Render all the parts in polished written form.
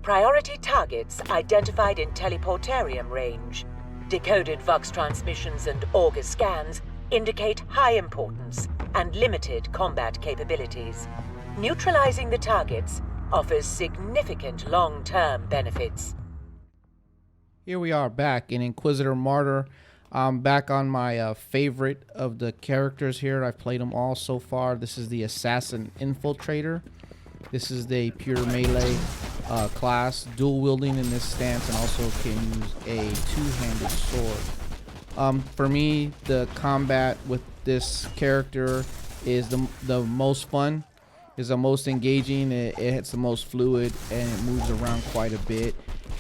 Priority targets identified in teleportarium range. Decoded Vox transmissions and auger scans indicate high importance and limited combat capabilities. Neutralizing the targets offers significant long-term benefits. Here we are back in Inquisitor Martyr. I'm back on my favorite of the characters here. I've played them all so far. This is the Assassin Infiltrator. This is the pure melee class, dual wielding in this stance, and also can use a two-handed sword. For me, the combat with this character is the most fun, is the most engaging. It's the most fluid, and it moves around quite a bit.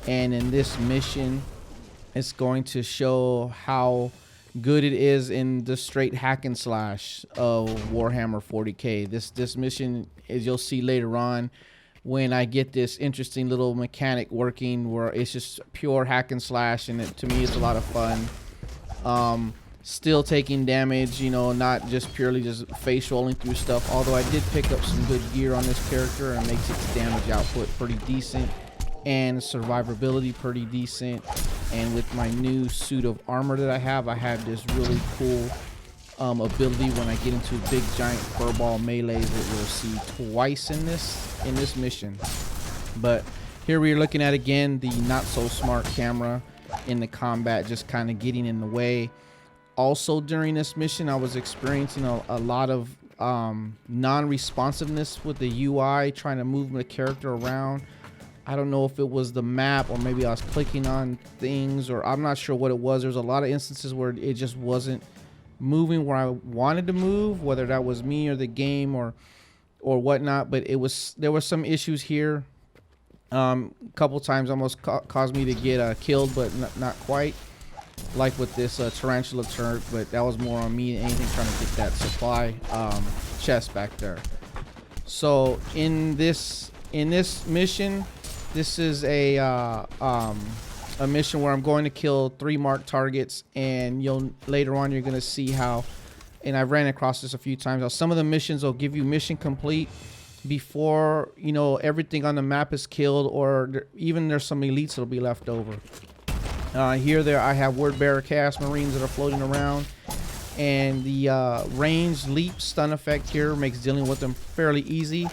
And in this mission, it's going to show how good it is in the straight hack and slash of Warhammer 40K. This mission, as you'll see later on, when I get this interesting little mechanic working where it's just pure hack and slash, and to me it's a lot of fun. Still taking damage, you know, not just purely just face rolling through stuff, although I did pick up some good gear on this character and makes its damage output pretty decent and survivability pretty decent. And with my new suit of armor that I have this really cool ability when I get into big giant furball melees that you'll see twice in this mission. But here we're looking at again the not so smart camera in the combat, just kind of getting in the way. Also during this mission I was experiencing a lot of non-responsiveness with the UI, trying to move the character around. I don't know if it was the map or maybe I was clicking on things, or I'm not sure what it was. There's a lot of instances where it just wasn't moving where I wanted to move, whether that was me or the game or whatnot. But there were some issues here. A couple times almost caused me to get killed, but not quite, like with this tarantula turret. But that was more on me than anything, trying to get that supply chest back there. So in this mission, this is a mission where I'm going to kill 3 marked targets, and later on you're going to see how, and I've ran across this a few times, how some of the missions will give you mission complete before, you know, everything on the map is killed, or even there's some elites that'll be left over. There I have word bearer chaos marines that are floating around, and the range leap stun effect here makes dealing with them fairly easy,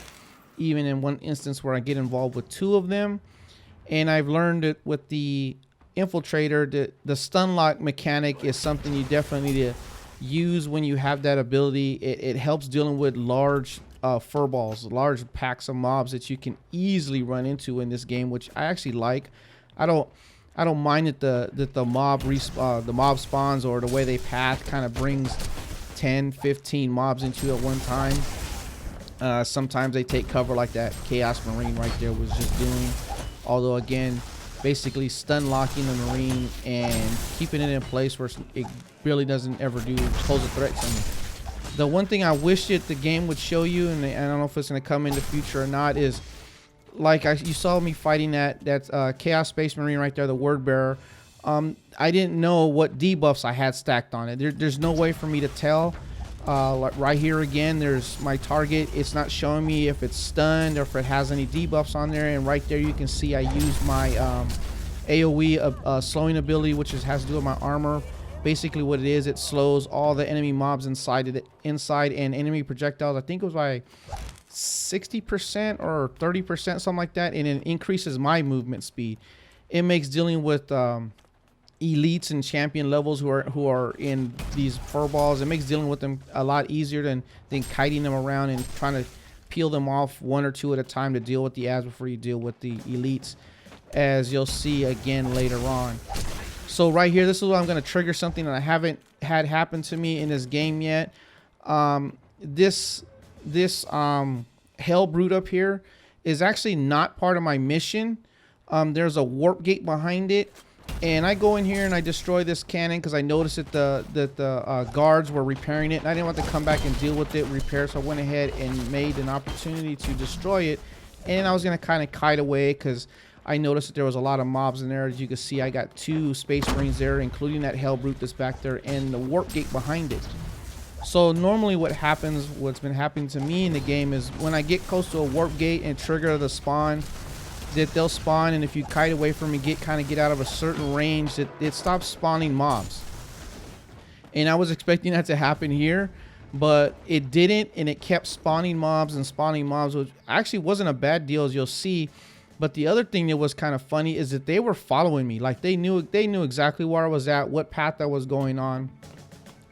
even in one instance where I get involved with 2 of them. And I've learned that with the Infiltrator, the stun lock mechanic is something you definitely need to use when you have that ability. It helps dealing with large furballs, large packs of mobs that you can easily run into in this game, which I actually like. I don't mind that the mob spawns, or the way they path kind of brings 10-15 mobs into you at one time. Sometimes they take cover like that Chaos Marine right there was just doing. Although again, basically stun locking the Marine and keeping it in place where it really doesn't ever pose a threat to me. The one thing I wish that the game would show you, and I don't know if it's going to come in the future or not, is like you saw me fighting that Chaos Space Marine right there, the Word Bearer. I didn't know what debuffs I had stacked on it. There's no way for me to tell. Like right here again, there's my target. It's not showing me if it's stunned or if it has any debuffs on there. And right there you can see I use my AoE slowing ability, which has to do with my armor. Basically what it is, it slows all the enemy mobs inside and enemy projectiles. I think it was by 60% or 30%, something like that, and it increases my movement speed. It makes dealing with elites and champion levels who are in these furballs, it makes dealing with them a lot easier than kiting them around and trying to peel them off 1 or 2 at a time to deal with the ads before you deal with the elites, as you'll see again later on. So right here, this is what I'm going to trigger something that I haven't had happen to me in this game yet. This hell brute up here is actually not part of my mission. There's a warp gate behind it, and I go in here and I destroy this cannon because I noticed that the guards were repairing it, and I didn't want to come back and deal with it, repair, so I went ahead and made an opportunity to destroy it. And I was going to kind of kite away because I noticed that there was a lot of mobs in there. As you can see, I got 2 Space Marines there, including that hell brute that's back there, and the warp gate behind it. So normally what's been happening to me in the game is when I get close to a warp gate and trigger the spawn, that they'll spawn, and if you kite away from it, get out of a certain range, that it stops spawning mobs. And I was expecting that to happen here, but it didn't, and it kept spawning mobs, which actually wasn't a bad deal, as you'll see. But the other thing that was kind of funny is that they were following me. Like they knew exactly where I was at, what path I was going on.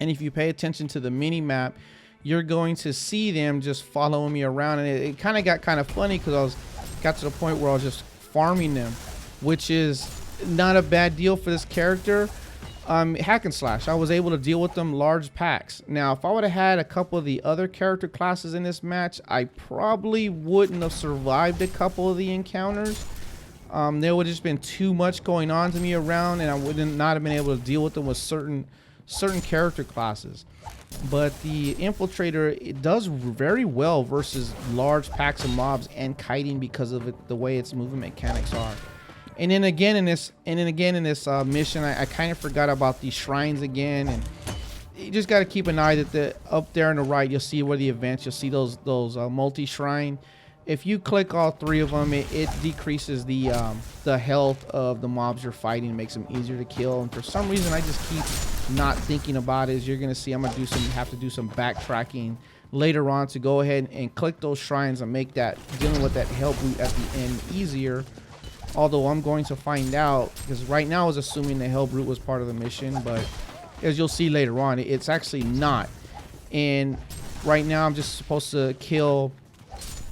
And if you pay attention to the mini map, you're going to see them just following me around. And it kind of got kind of funny because got to the point where I was just farming them, which is not a bad deal for this character. Hack and slash, I was able to deal with them large packs. Now, if I would have had a couple of the other character classes in this match, I probably wouldn't have survived a couple of the encounters. There would have just been too much going on to me around, and I would not have been able to deal with them with certain character classes. But the Infiltrator, it does very well versus large packs of mobs and kiting because of the way its movement mechanics are. And then again in this mission, I kind of forgot about these shrines again, and you just got to keep an eye that up there on the right, you'll see where the events, you'll see those multi-shrine. If you click all three of them, it decreases the health of the mobs you're fighting, makes them easier to kill. And for some reason, I just keep not thinking about it. As you're gonna see, I'm gonna have to do some backtracking later on to go ahead and click those shrines and make that dealing with that hell brute at the end easier. Although I'm going to find out, because right now I was assuming the hell brute was part of the mission, but as you'll see later on, it's actually not. And right now I'm just supposed to kill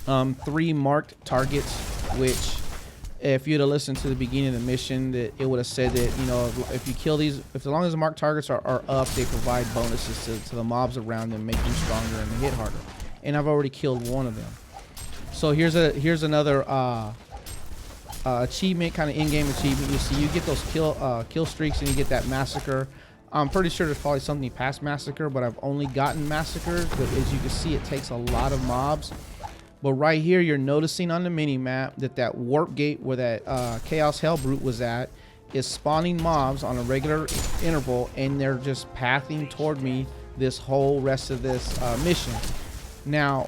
3 marked targets, which if you'd have listened to the beginning of the mission, that it would have said that, you know, if you kill these, as long as the marked targets are up, they provide bonuses to the mobs around them, make them stronger and hit harder. And I've already killed one of them. So here's another achievement, kind of in-game achievement. You see, you get those kill streaks, and you get that massacre. I'm pretty sure there's probably something past massacre, but I've only gotten massacres. But as you can see, it takes a lot of mobs. But right here, you're noticing on the mini map that warp gate where that Chaos Hell Brute was at is spawning mobs on a regular interval, and they're just pathing toward me this whole rest of this mission. Now,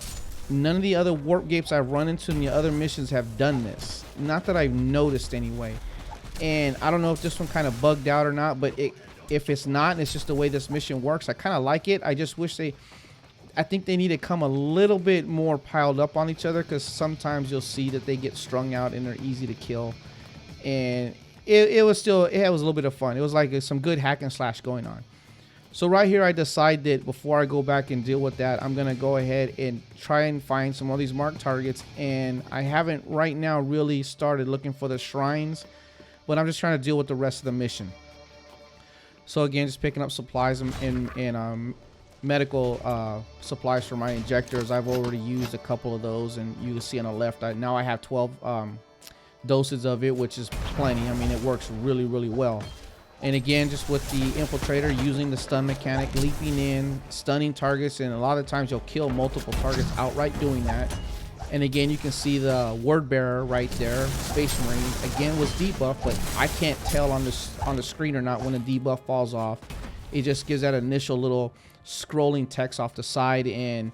none of the other warp gates I've run into in the other missions have done this. Not that I've noticed anyway. And I don't know if this one kind of bugged out or not, but if it's not, and it's just the way this mission works, I kind of like it. I just wish I think they need to come a little bit more piled up on each other, because sometimes you'll see that they get strung out and they're easy to kill. And it was a little bit of fun. It was like some good hack and slash going on. So right here, I decide that before I go back and deal with that, I'm going to go ahead and try and find some of these marked targets. And I haven't right now really started looking for the shrines, but I'm just trying to deal with the rest of the mission. So again, just picking up supplies and medical supplies for my injectors. I've already used a couple of those, and you can see on the left, now I have 12 doses of it, which is plenty. I mean, it works really, really well. And again, just with the Infiltrator, using the stun mechanic, leaping in, stunning targets, and a lot of times you'll kill multiple targets outright doing that. And again, you can see the word bearer right there, Space Marine, again was debuffed, but I can't tell on the screen or not when a debuff falls off. It just gives that initial little scrolling text off the side. And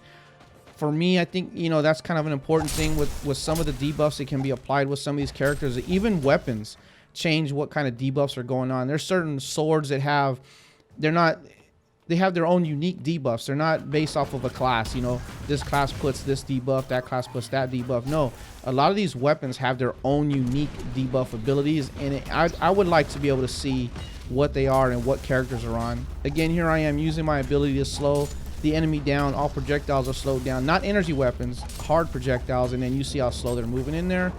for me, I think, you know, that's kind of an important thing with some of the debuffs that can be applied with some of these characters. Even weapons change what kind of debuffs are going on. There's certain swords that they have their own unique debuffs. They're not based off of a class. You know, this class puts this debuff, that class puts that debuff. No, a lot of these weapons have their own unique debuff abilities, and I would like to be able to see what they are and what characters are on. Again, here I am using my ability to slow the enemy down. All projectiles are slowed down, not energy weapons, hard projectiles, and then you see how slow they're moving in there,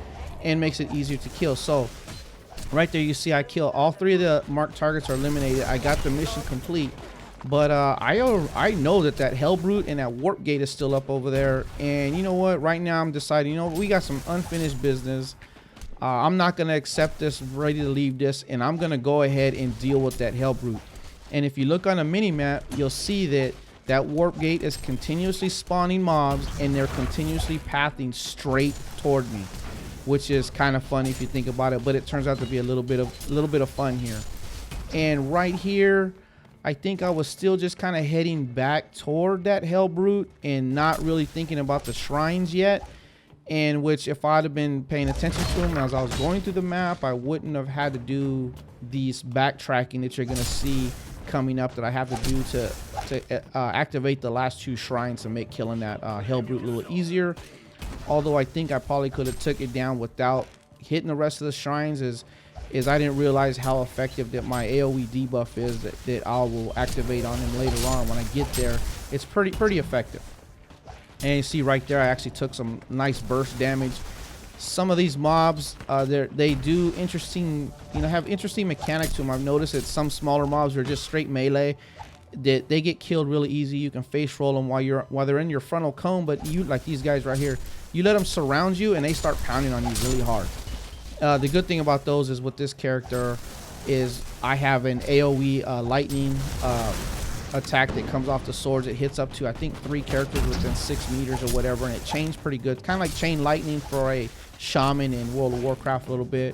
and makes it easier to kill. So right there, you see I kill all 3 of the marked targets are eliminated. I got the mission complete. But I know that Hell Brute and that warp gate is still up over there. And you know what? Right now I'm deciding, you know, we got some unfinished business. I'm not going to accept this, ready to leave this. And I'm going to go ahead and deal with that Hell Brute. And if you look on the mini-map, you'll see that warp gate is continuously spawning mobs, and they're continuously pathing straight toward me, which is kind of funny if you think about it. But it turns out to be a little bit of fun here. And right here, I think I was still just kind of heading back toward that Hell Brute and not really thinking about the shrines yet. in which if I'd have been paying attention to them as I was going through the map, I wouldn't have had to do these backtracking that you're going to see coming up that I have to do to activate the last 2 shrines to make killing that Hell Brute a little easier. Although I think I probably could have took it down without hitting the rest of the shrines, is I didn't realize how effective that my AoE debuff is that I will activate on him later on when I get there. It's pretty effective. And you see right there, I actually took some nice burst damage. Some of these mobs, they do interesting, have interesting mechanics to them. I've noticed that some smaller mobs are just straight melee. That they get killed really easy. You can face roll them while they're in your frontal cone, but you, like these guys right here, you let them surround you and they start pounding on you really hard. The good thing about those is with this character is I have an AoE lightning attack that comes off the swords. It hits up to I think 3 characters within 6 meters or whatever, and it chains pretty good. Kind of like chain lightning for a shaman in World of Warcraft a little bit,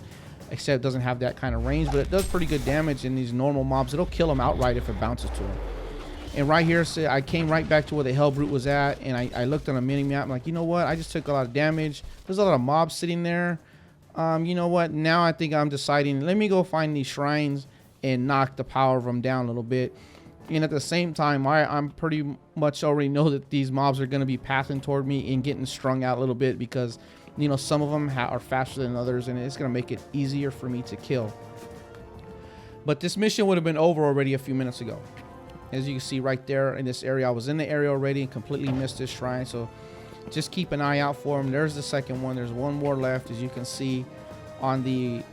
except it doesn't have that kind of range, but it does pretty good damage in these normal mobs. It'll kill them outright if it bounces to them. And right here, so I came right back to where the Hell Brute was at, and I looked on a mini map. I'm like, you know what? I just took a lot of damage. There's a lot of mobs sitting there. You know what? Now I think I'm deciding, let me go find these shrines and knock the power of them down a little bit. And at the same time, I'm pretty much already know that these mobs are going to be pathing toward me and getting strung out a little bit because, some of them are faster than others, and it's going to make it easier for me to kill. But this mission would have been over already a few minutes ago. As you can see right there in this area, I was in the area already and completely missed this shrine. So just keep an eye out for them. There's the second one. There's one more left, as you can see on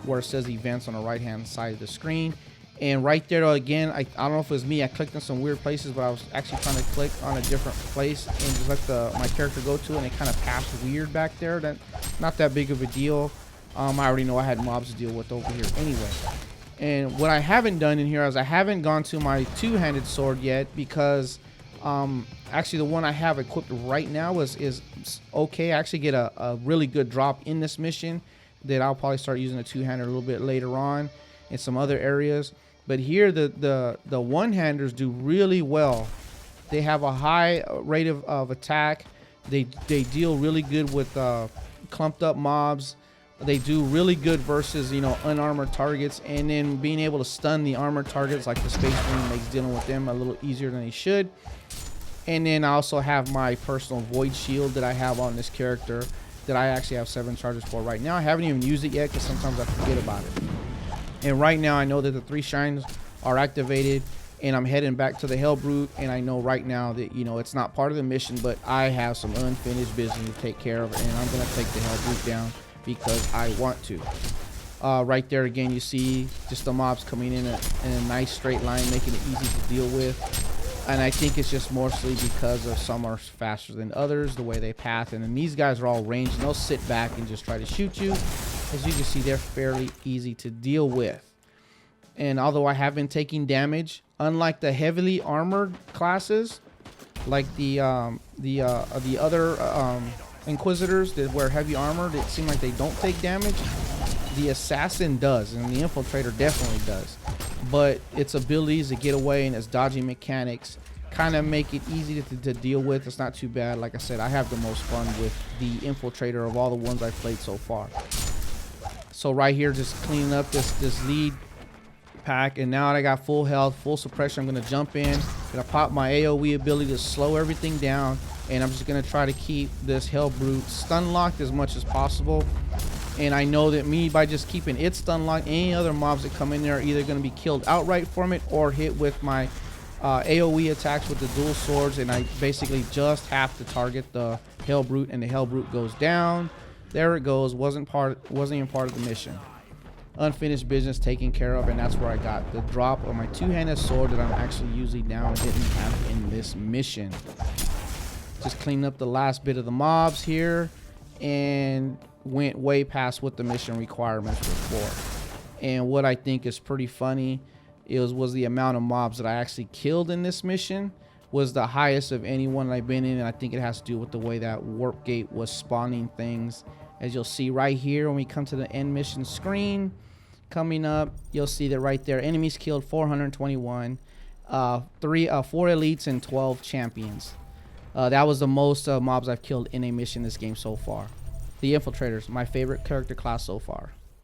where it says events on the right hand side of the screen. And right there again, I don't know if it was me, I clicked on some weird places, but I was actually trying to click on a different place and just let my character go to it, and it kind of passed weird back there. That not that big of a deal. I already know I had mobs to deal with over here anyway. And what I haven't done in here is I haven't gone to my 2-handed sword yet, because actually the one I have equipped right now is okay. I actually get a really good drop in this mission that I'll probably start using the 2-handed a little bit later on in some other areas. But here the one-handers do really well. They have a high rate of attack. They deal really good with clumped up mobs. They do really good versus unarmored targets, and then being able to stun the armored targets like the Space Marine makes dealing with them a little easier than they should. And then I also have my personal void shield that I have on this character that I actually have 7 charges for right now. I haven't even used it yet because sometimes I forget about it. And right now I know that the 3 shrines are activated, and I'm heading back to the Hell Brute, and I know right now that it's not part of the mission, but I have some unfinished business to take care of, and I'm going to take the Hell Brute down because I want to. Right there again, you see just the mobs coming in a nice straight line, making it easy to deal with. And I think it's just mostly because of some are faster than others, the way they path. And then these guys are all ranged, and they'll sit back and just try to shoot you. As you can see, they're fairly easy to deal with. And although I have been taking damage, unlike the heavily armored classes, like the other Inquisitors that wear heavy armor, that seem like they don't take damage, the Assassin does, and the Infiltrator definitely does. But its abilities to get away and its dodging mechanics kind of make it easy to deal with. It's not too bad. Like I said, I have the most fun with the Infiltrator of all the ones I've played so far. So right here, just cleaning up this lead pack, and now that I got full health, full suppression, I'm going to jump in, gonna pop my AoE ability to slow everything down, and I'm just going to try to keep this Hell Brute stun locked as much as possible. And I know that by just keeping it stun locked, any other mobs that come in there are either going to be killed outright from it or hit with my AoE attacks with the dual swords, and I basically just have to target the Hell Brute, and the Hell Brute goes down. There it goes. Wasn't even part of the mission. Unfinished business taken care of, and that's where I got the drop on my 2-handed sword that I'm actually using now and didn't have in this mission. Just cleaned up the last bit of the mobs here and went way past what the mission requirements were for. And what I think is pretty funny was the amount of mobs that I actually killed in this mission was the highest of anyone I've been in, and I think it has to do with the way that warp gate was spawning things. As you'll see right here when we come to the end mission screen coming up, you'll see that right there, enemies killed 421, 4 elites and 12 champions. That was the most mobs I've killed in a mission this game so far. The Infiltrators, my favorite character class so far.